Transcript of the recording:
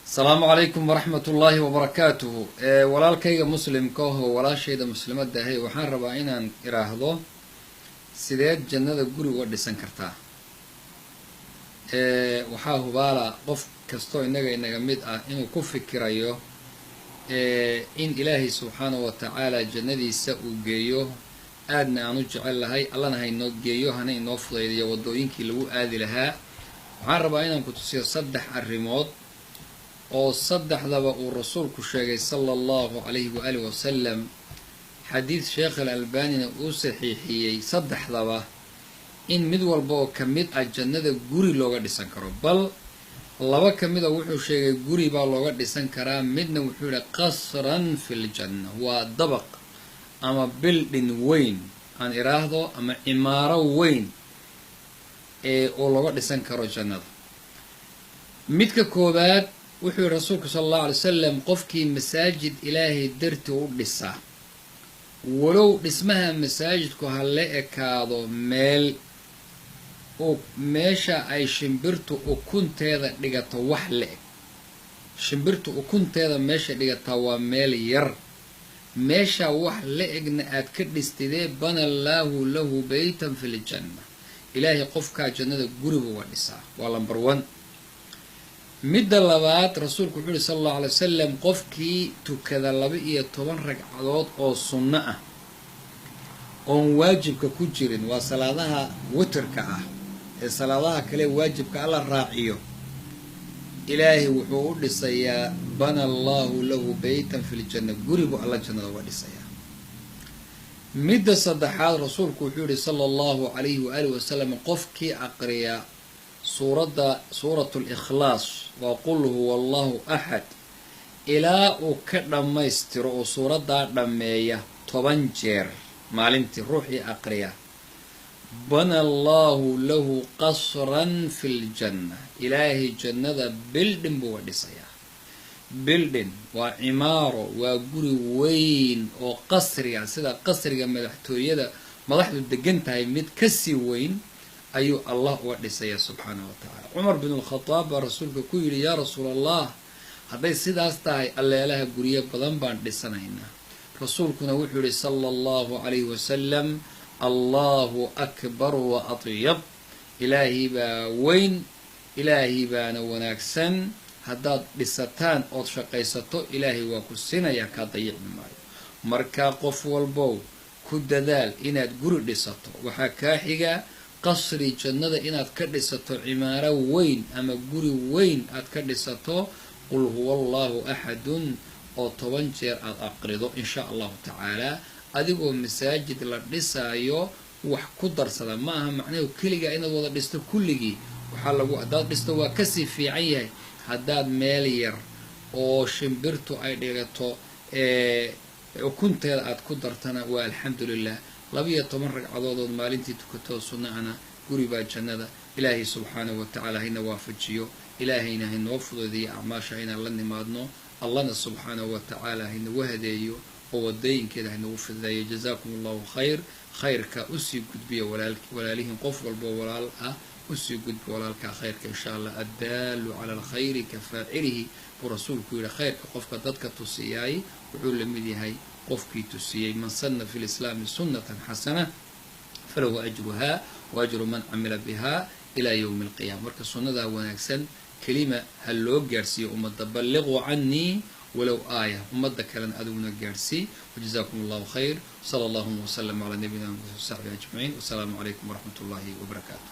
السلام عليكم ورحمة الله وبركاته. walaalkayga muslimka oo walaashayda muslimadda ahay waxaan rabaa inaan iraahdo sideed jannada guri uga dhisan kartaa. waxaa hubaala qof kasto inaga mid ah inuu ku fikirayo in ilaahay subxaanahu wa tacaala jannadiisa uu geeyo aadna aan u jecel lahay, allana haynoo geeyo hana inoo fudaydiyo wadooyinkii lagu aadi lahaa. waxaan rabaa inaan ku tusiyo 3 arrimood oo saddexdaba uu rasuulku sheegay sala allahu calayhi waalihi wasalam. xadiid sheekh al-albaanina uu saxiixiyey saddexdaba in mid walba oo ka mid ah jannada guri looga dhisan karo, bal laba ka mid a wuxuu sheegay guri baa looga dhisan karaa, midna wuxuu yihi qasran fil janna, waa dabaq ama building weyn aan iraahdo ama cimaaro weyn oo looga dhisan karo jannada. midka koobaad wuxuu yihi rasuulku sala allahu alay wasalam, qofkii masaajid ilaahay dartii u dhisa, walow dhismaha masaajidku ha la ekaado meel meesha ay shimbirtu ukunteeda dhigato wax la-eg. shimbirtu ukunteeda meesha dhigataa waa meel yar, meesha wax la-egna aad ka dhistidee bana allaahu lahu baytan fi ljanna, ilaahay qofkaa jannada guriba uga dhisaa. waa number 1. midda labaad rasuulku wuxuu yihi sala allahu alay wasalam, qofkii tukada 12 ragcadood oo sunno ah oon waajibka ku jirin, waa salaadaha witrka ah ee salaadaha kale waajibka alla raaciyo, ilaahay wuxuu u dhisayaa bana allahu lahu baytan fi ljanna, guribu alla jannada uga dhisayaa. midda saddexaad rasuulku wuxuu yihi sala allahu calayhi waalihi wasalam, qofkii aqriya suuratu likhlaas waa qul huwa allahu axad ilaa uu ka dhammaystiro oo suuraddaa dhammeeya 10 jeer maalintii, ruuxii aqriya bana allahu lahu qasran fi ljanna, ilaahay jannada bildhin buu uga dhisayaa. bildhin waa cimaaro, waa guri weyn oo qasriga, sida qasriga madaxtooyada madaxdu degan tahay mid kasii weyn ayuu allah uga dhisaya subxaanahu wa tacaala. cumar bin alkhadaab baa rasuulka ku yidhi, yaa rasuul allah, hadday sidaas tahay alleelaha guryo badan baan dhisanaynaa. rasuulkuna wuxuu yihi sala allahu calayhi wasalam, allahu akbar wa atyab, ilaahay baa weyn, ilaahay baana wanaagsan. haddaad dhisataan ood shaqaysato ilaahay waa ku sinayaa, kaa dayicmi maayo. markaa qof walbow ku dadaal inaad guri dhisato. waxaa kaa xiga qasri jannada inaad ka dhisato, cimaaro weyn ama guri weyn aad ka dhisato, qul huwa allahu axadun oo 10 jeer aad aqrido insha allahu tacaala. adigoo masaajid la dhisaayo wax ku darsada ma aha macnaheedu keligaa inaad wada dhisto kulligii. haddaad dhisto waa kasii fiican yahay. haddaad meel yar oo shimbirtu ay dhigato ukunteeda aad ku dartana waa alxamdulilah. 12 ragcadoodood maalintii tukatoo sunnaana guri baa jannada. ilaahay subxaanahu wa tacaala hayna waafajiyo, ilaahayna haynoo fududiyo acmaasha inaan la nimaadno, allana subxaanahu wa tacaala haynagu hadeeyo oo wadooyinkeeda haynagu fidayo. jazaakum allahu khayr. khayrka usii gudbiya walaalihiin, qof walbo walaal ah usii gudbi walaalkaa khayrka insha allah. addaalu cala alkhayri ka faacilihi buu rasuulku yihi, khayrka qofka dadka tusiyaay wuxuu la mid yahay qofkii tusiyey. man sanna fi lislaami sunnatan xasana falahu ajruha wa ajru man camila biha ilaa yowmi alqiyaama. marka sunnadaa wanaagsan kelima ha loo gaarhsiiyo ummadda, balliquu canii walow aaya, ummadda kalena adiguna gaarhsii. wajazaakum allahu khayr. sala allahuma wasalam calaa nabiyina muxamed wasaxbihi ajmaciin. wasalaamu calaykum waraxmat ullaahi wabarakaatu.